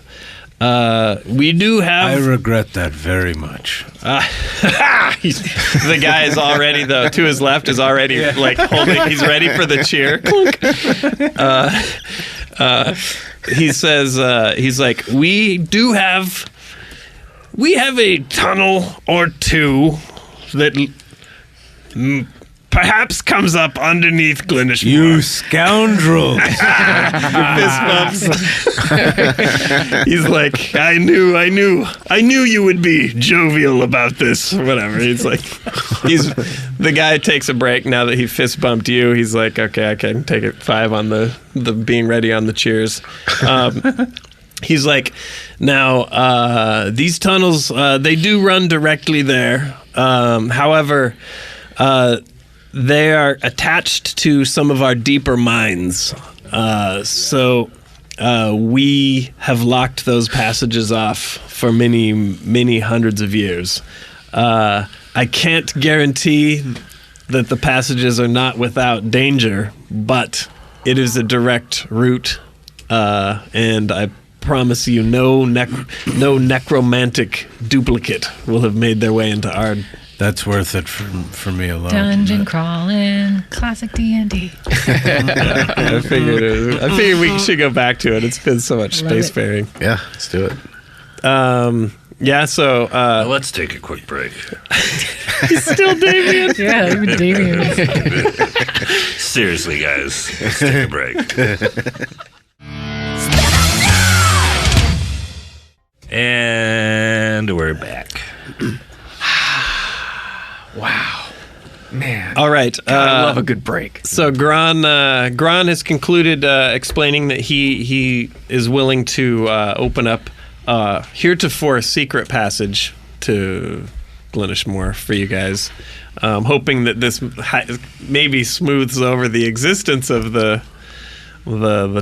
We do have. I regret that very much. The guy is already, though, to his left is already like holding. He's ready for the cheer. He says, he's like, we have a tunnel or two that perhaps comes up underneath Glenishmore. You scoundrel! Fist bumps. He's like, I knew you would be jovial about this. Whatever. The guy takes a break now that he fist bumped you. He's like, okay, I can take it 5 on the being ready on the cheers. He's like, now these tunnels they do run directly there. However, they are attached to some of our deeper mines. So we have locked those passages off for many, many hundreds of years. I can't guarantee that the passages are not without danger, but it is a direct route, and I promise you no necromantic duplicate will have made their way into our... That's worth it for me alone. Dungeon crawling, classic D&D. I figured we should go back to it. It's been so much spacefaring. Yeah, let's do it. So let's take a quick break. he's still Damien. Yeah, even Damien. Seriously, guys, let's take a break. And we're back. Wow. Man. All right. I love a good break. So Gron has concluded explaining that he is willing to open up heretofore a secret passage to Glenishmore for you guys, hoping that this maybe smooths over the existence of the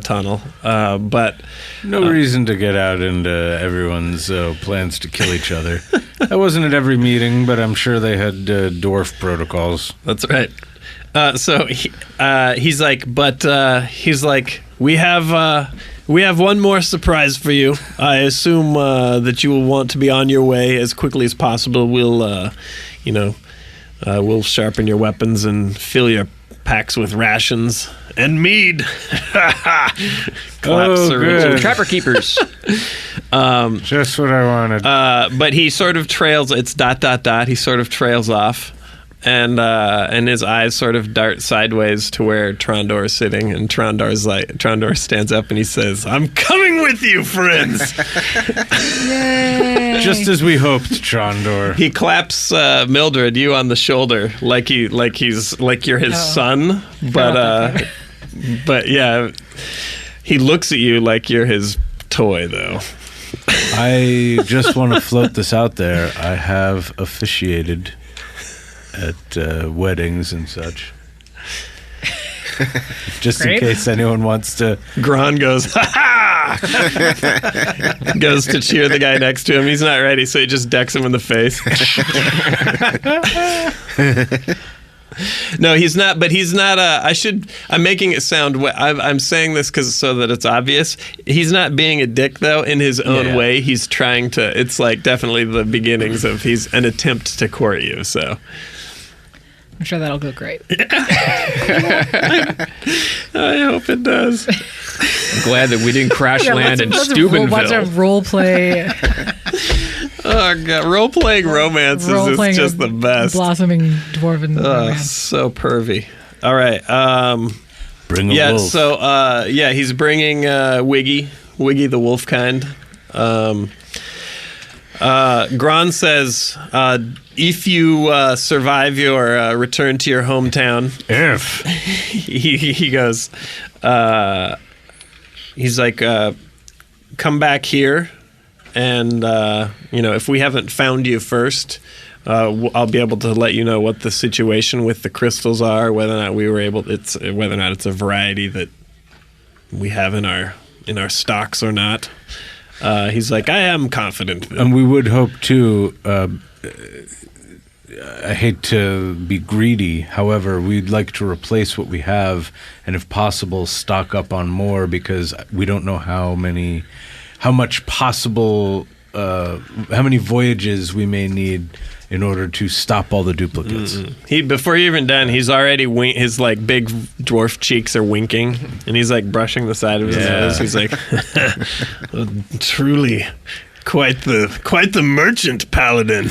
tunnel, but no reason to get out into everyone's plans to kill each other. I wasn't at every meeting, but I'm sure they had dwarf protocols. That's right. So he's like, we have one more surprise for you. I assume that you will want to be on your way as quickly as possible. We'll sharpen your weapons and fill your packs with rations and mead. Claps good. Trapper keepers. Just what I wanted. But he sort of trails. It's ... He sort of trails off, and his eyes sort of dart sideways to where Trondoor is sitting, and Trondoor stands up and he says, "I'm coming with you, friends." Yay. Just as we hoped, Trondoor. He claps Mildred, you on the shoulder, like you're his son, but yeah, he looks at you like you're his toy, though. I just want to float this out there. I have officiated at weddings and such. Just Great. in case anyone wants to. Gron goes, "Ha ha!" Goes to cheer the guy next to him. He's not ready, so he just decks him in the face. No, he's not. But he's not. I'm making it sound. I'm saying this so that it's obvious. He's not being a dick, though. In his own way, he's trying to. It's like definitely the beginnings of he's an attempt to court you. So. I'm sure that'll go great. I hope it does. I'm glad that we didn't crash land in Steubenville. What's a role play? Oh god, role-playing romances is just the best. Blossoming dwarven romance. So pervy. All right. Bring a Yeah, wolf. so he's bringing Wiggy the wolf kind. Gron says, if you survive your return to your hometown, he goes, he's like, come back here, and if we haven't found you first, I'll be able to let you know what the situation with the crystals are, whether or not it's a variety that we have in our stocks or not. He's like, I am confident. And we would hope to. I hate to be greedy. However, we'd like to replace what we have, and if possible, stock up on more, because we don't know how many voyages we may need in order to stop all the duplicates. Before you're even done, he's already his like big dwarf cheeks are winking, and he's like brushing the side of his nose. He's like, truly, quite the merchant paladin.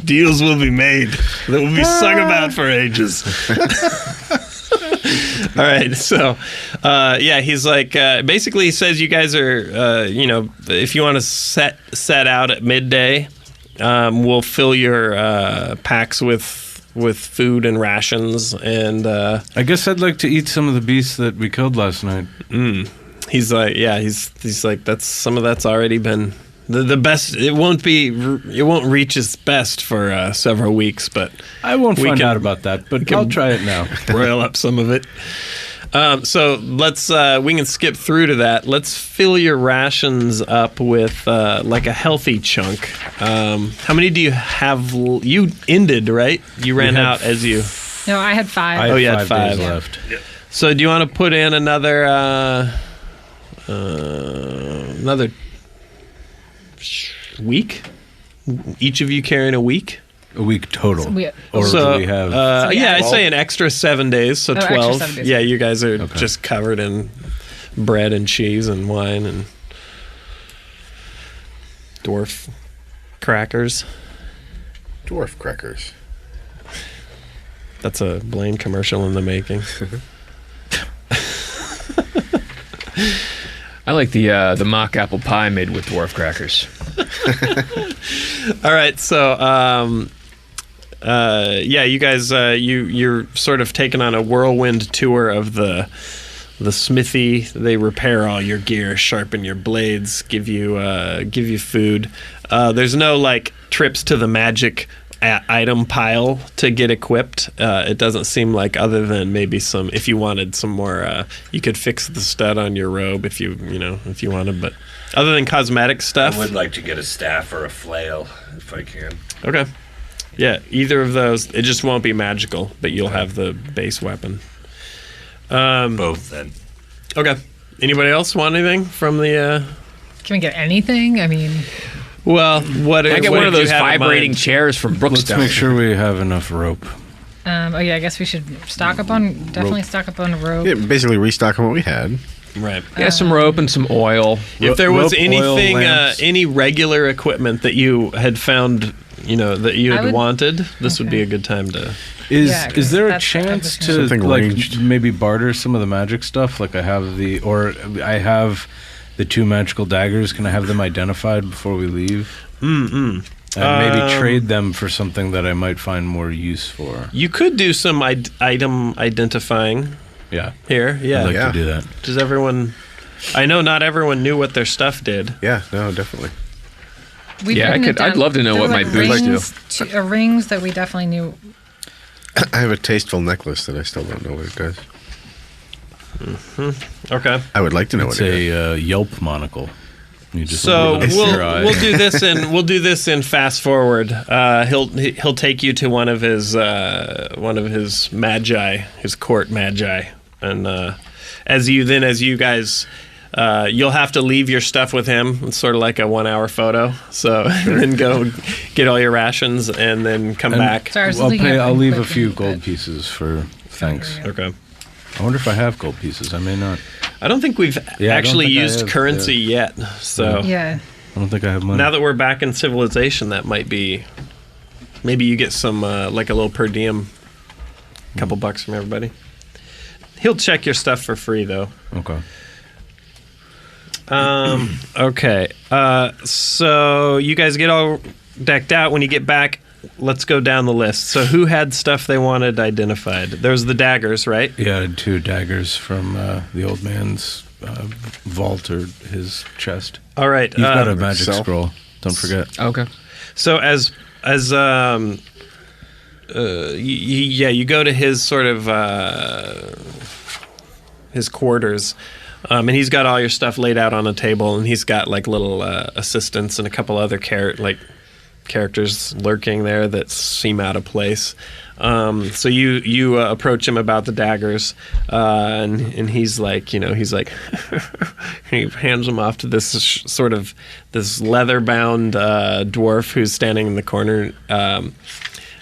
Deals will be made that will be sung about for ages. All right, so he's like, basically he says you guys are, if you want to set out at midday, we'll fill your packs with food and rations, and I guess I'd like to eat some of the beasts that we killed last night. He's like, he's like, that's already been the best. It won't reach its best for several weeks, but I won't find out about that, but I'll try it now. Broil up some of it. So let's we can skip through to that. Let's fill your rations up with like a healthy chunk. How many do you have? You ended, right? You ran out as you. No, I had 5. You had 5 days left. Yeah. So do you want to put in another week? Each of you carrying a week? A week total. So do we have? I'd say an extra 7 days, so 12. Extra 7 days. Yeah, you guys are just covered in bread and cheese and wine and dwarf crackers. Dwarf crackers. That's a Blaine commercial in the making. I like the mock apple pie made with dwarf crackers. All right, so you guys, you're sort of taking on a whirlwind tour of the smithy. They repair all your gear, sharpen your blades, give you food. There's no like trips to the magic item pile to get equipped. It doesn't seem like, other than maybe some, if you wanted some more, you could fix the stud on your robe if you wanted, but other than cosmetic stuff. I would like to get a staff or a flail if I can. Okay. Yeah, either of those. It just won't be magical, but you'll have the base weapon. Both then. Okay. Anybody else want anything from the? Can we get anything? I mean, well, what? I get what one of did you those have in vibrating mind? chairs from Let's Brookstone. make sure we have enough rope. I guess we should stock up on rope. Yeah, basically restocking what we had. Right. Yeah, some rope and some oil. If there was Rope, oil, anything, lamps. any regular equipment that you had found, that you had wanted, this would be a good time to. Is there a that's- chance that's to Something like ranged. maybe barter some of the magic stuff? Like I have the 2 magical daggers. Can I have them identified before we leave? And maybe trade them for something that I might find more use for. You could do some item identifying Yeah, here. Yeah. I'd like Yeah. to do that. Does everyone? I know not everyone knew what their stuff did. Yeah, no, definitely. We've Yeah, written it I'd down. love to know There what were my boots do. Rings that we definitely knew. I have a tasteful necklace that I still don't know what it does. Okay. I would like to know It's what it is. a Yelp monocle. You just So look at your eye. we'll do this in fast forward. He'll take you to one of his magi, his court magi, and as you guys. You'll have to leave your stuff with him. It's sort of like a 1-hour photo. So then go get all your rations and then come back. Sorry, I was looking at I'll leave a equipment, few but- gold pieces for thanks. Okay. I wonder if I have gold pieces. I may not. I don't think we've Yeah, I actually don't think I used have, currency yet. So Yeah. I don't think I have money. now that we're back in civilization, that might be. Maybe you get some like a little per diem, couple bucks from everybody. He'll check your stuff for free, though. Okay. Okay. So you guys get all decked out. When you get back, let's go down the list. So who had stuff they wanted identified? There's the daggers, right? Yeah, I had 2 daggers from the old man's vault or his chest. All right. You've got a magic scroll. Don't forget. Okay. So you go to his sort of his quarters, and he's got all your stuff laid out on a table, and he's got like little assistants and a couple other characters lurking there that seem out of place. So you approach him about the daggers, and he's like, he hands them off to this this leather-bound dwarf who's standing in the corner,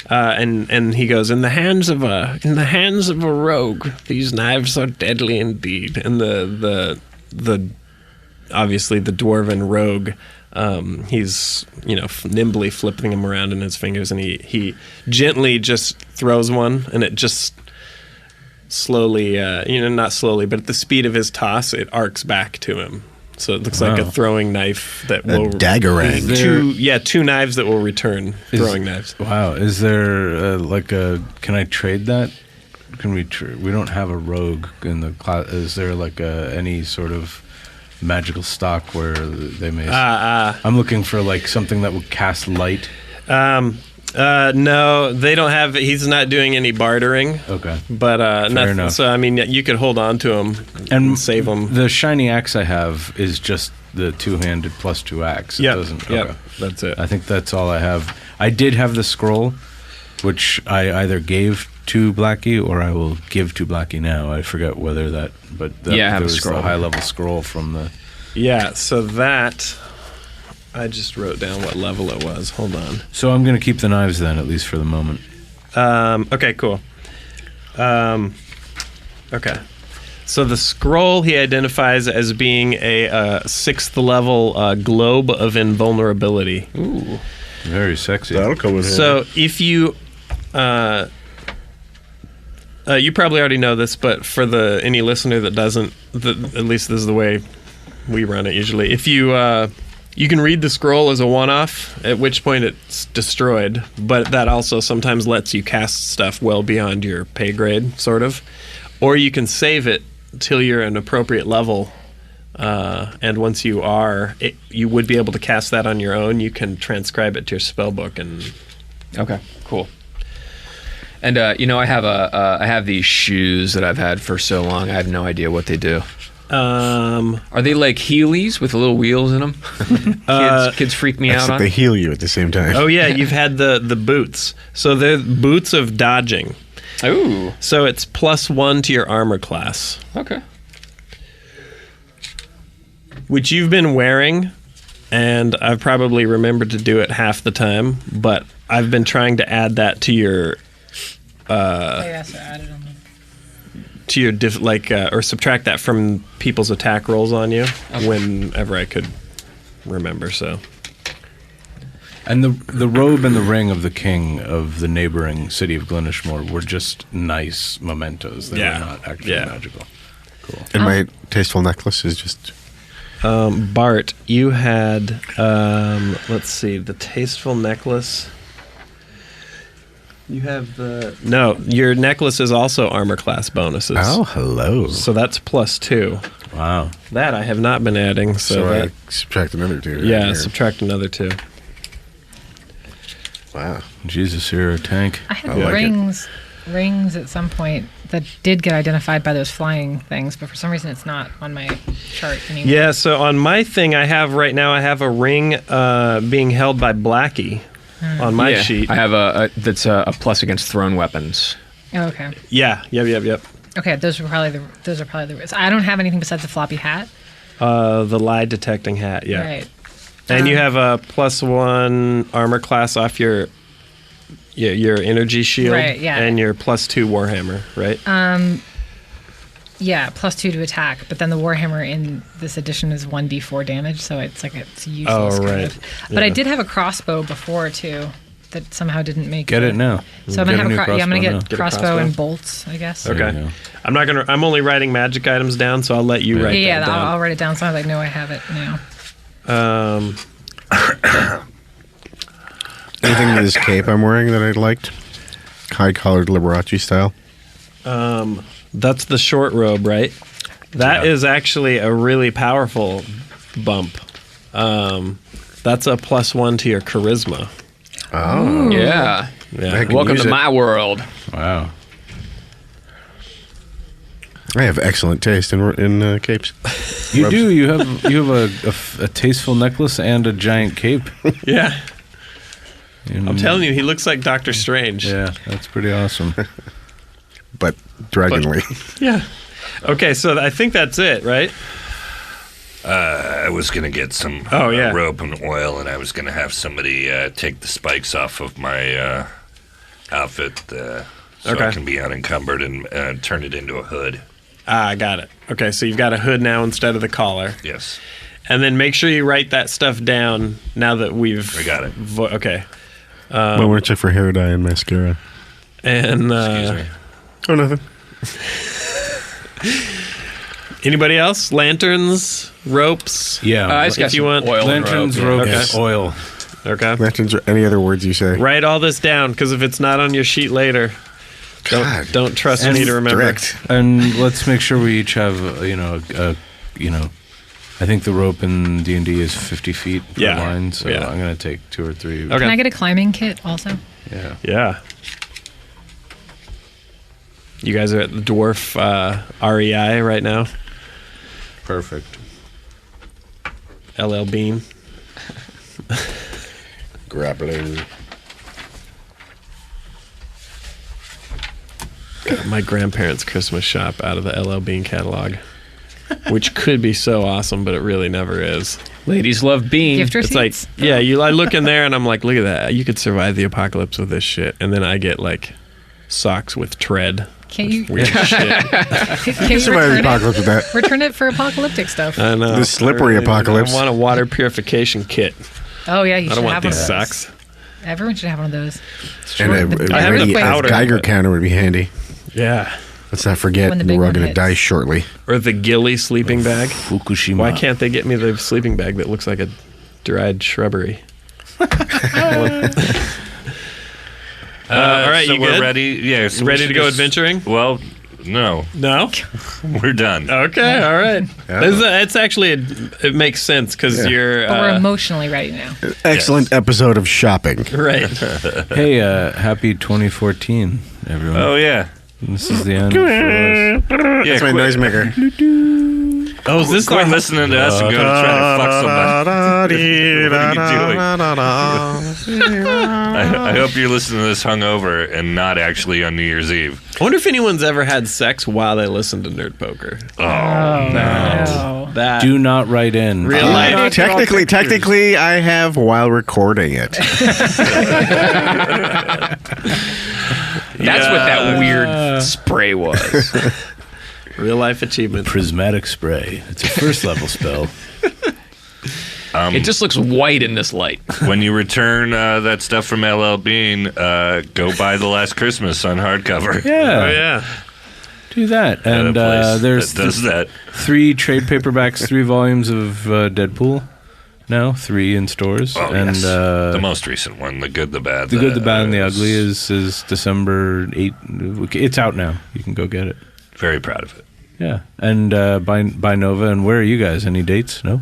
and he goes, in the hands of a rogue, these knives are deadly indeed. And the obviously the dwarven rogue. He's nimbly flipping them around in his fingers, and he gently just throws one, and it just slowly, not slowly, but at the speed of his toss, it arcs back to him. So it looks like a throwing knife that will daggerang. Two knives that will return throwing knives. Wow, is there can I trade that? Can we? We don't have a rogue in the class. Is there any sort of magical stock where they may? I'm looking for something that would cast light. No, they don't have. He's not doing any bartering. Okay, but fair enough. So I mean, you could hold on to him and save him. The shiny axe I have is just the 2-handed +2 axe. It doesn't. Okay. That's it. I think that's all I have. I did have the scroll, which I either gave to Blackie or I will give to Blackie now. I forget whether that, but there was the high-level scroll from the. Yeah, so that I just wrote down what level it was. Hold on. So I'm going to keep the knives then, at least for the moment. Okay, cool. Okay. So the scroll he identifies as being a 6th level globe of invulnerability. Ooh. Very sexy. That'll come in handy. So if you... you probably already know this, but for any listener that doesn't, at least this is the way we run it usually. If you can read the scroll as a one-off, at which point it's destroyed, but that also sometimes lets you cast stuff well beyond your pay grade, sort of. Or you can save it till you're an appropriate level, and once you are, you would be able to cast that on your own. You can transcribe it to your spell book and. Okay, cool. And I have these shoes that I've had for so long. I have no idea what they do. Are they like Heelys with little wheels in them? Kids freak me out on. They heal you at the same time. Oh yeah, you've had the boots. So they're boots of dodging. Ooh. So it's +1 to your armor class. Okay. Which you've been wearing, and I've probably remembered to do it half the time, but I've been trying to add that to your added on to your or subtract that from people's attack rolls on you whenever I could remember. So, and the robe and the ring of the king of the neighboring city of Glenishmore were just nice mementos. They were not actually magical. Cool. And my tasteful necklace is just. Bart, you had let's see, the tasteful necklace. You have your necklace is also armor class bonuses. Oh, hello. So that's +2. Wow. That I have not been adding. So I subtract another 2. Yeah, here. subtract another 2. Wow. Jesus, you're a tank. I had rings at some point that did get identified by those flying things, but for some reason it's not on my chart anymore. Yeah, so on my thing I have a ring being held by Blackie. On my sheet, I have that's a plus against thrown weapons. Oh, okay. Yeah. Yep. Okay, those are probably the. I don't have anything besides the floppy hat. The lie detecting hat. Yeah. Right. And you have a +1 armor class off your energy shield. Right. Yeah. And your +2 warhammer. Right. Yeah, +2 to attack, but then the warhammer in this edition is 1d4 damage, so it's useless. Oh, right. Kind of. But I did have a crossbow before too. that somehow didn't make Get it now. So I'm Get gonna a new have I'm gonna crossbow get now. crossbow and bolts, I guess. There you Okay. go. I'm only writing magic items down, so I'll let you write Yeah, that down. I'll write it down so I know I have it now. Anything in this cape I'm wearing that I liked? High-collared Liberace style? That's the short robe, right? That is actually a really powerful bump. That's a +1 to your charisma. Oh. Yeah. Yeah. Welcome to my world. Wow. I have excellent taste in capes. You do. You have a tasteful necklace and a giant cape. Yeah. And- I'm telling you, he looks like Doctor Strange. Yeah, that's pretty awesome. But dragonly. Yeah. Okay, so I think that's it, right? I was going to get some rope and oil, and I was going to have somebody take the spikes off of my outfit so I can be unencumbered and turn it into a hood. I got it. Okay, so you've got a hood now instead of the collar. Yes. And then make sure you write that stuff down now that we've... I got it. Okay. I want to check for hair dye and mascara. And... Excuse me. Oh, nothing. Anybody else? Lanterns? Ropes? Yeah. I just got if you some want oil and Lanterns, rope. ropes, oil. Okay. Lanterns or any other words you say. Write all this down, because if it's not on your sheet later, God. don't trust me to remember. Direct. And let's make sure we each have, I think the rope in D&D is 50 feet per line, so I'm going to take 2 or 3. Okay. Can I get a climbing kit also? Yeah. Yeah. You guys are at the dwarf REI right now. Perfect. LL Bean. Grappling. Got my grandparents' Christmas shop out of the LL Bean catalog, which could be so awesome, but it really never is. Ladies love bean. Gift It's like, receipts? I look in there and I'm like, look at that. You could survive the apocalypse with this shit. And then I get like socks with tread. Can't you? Weird shit. Can you Survive the return apocalypse with that. it? Return it for apocalyptic stuff. I know. The slippery apocalypse. I want a water purification kit. Oh yeah, you I should don't want have one of these those. socks. Everyone should have one of those. And The- I have the a powder, Geiger but- counter would be handy. Yeah. Let's not forget When the we're big all one going to hits. die shortly. Or the Gilly sleeping bag. Fukushima. Why can't they get me the sleeping bag that looks like a dried shrubbery? All right, so you we're good? ready. Yeah, so we Ready to should go just- adventuring? Well, no, No? we're done. Okay, all right. It's actually, it makes sense because Yeah. you're... But we're emotionally ready now. Excellent episode of shopping. right. Hey, happy 2014, everyone. Oh yeah, This is the end for us. yeah. That's my noisemaker. Oh, is this Quit listening to us and go to try to fuck somebody. What are you doing? I hope you're listening to this hungover and not actually on New Year's Eve. I wonder if anyone's ever had sex while they listen to Nerd Poker. No. That Do not write in. real life. Technically, I have while recording it. That's what that weird spray was. Real life achievement. Prismatic spray. It's a first level spell. It just looks white in this light. When you return that stuff from LL Bean, go buy The Last Christmas on hardcover. Yeah. Oh, yeah. Do that. At a And place there's that does that. 3 trade paperbacks, 3 volumes of Deadpool now, 3 in stores. Oh, and yes. The most recent one, The Good, the Bad. The Good, the Bad, and the Ugly is December 8. It's out now. You can go get it. Very proud of it. Yeah. And by Nova. And where are you guys? Any dates? No?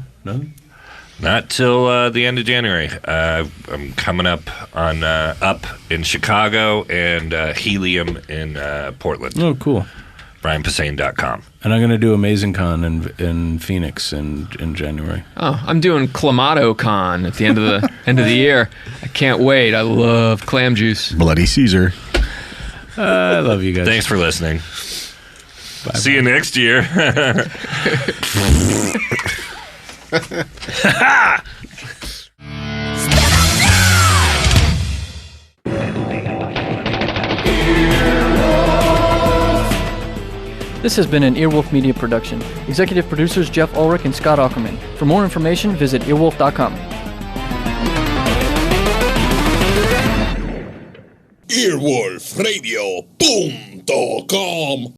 Not till the end of January. I'm coming up on Up in Chicago and Helium in Portland. Oh, cool. BrianPosehn.com. And I'm going to do Amazing Con in Phoenix in January. Oh, I'm doing Clamato Con at the end of the year. I can't wait. I love clam juice. Bloody Caesar. I love you guys. Thanks for listening. See you next year. This has been an Earwolf Media production. Executive producers Jeff Ulrich and Scott Ackerman. For more information, visit earwolf.com. earwolfradio.com.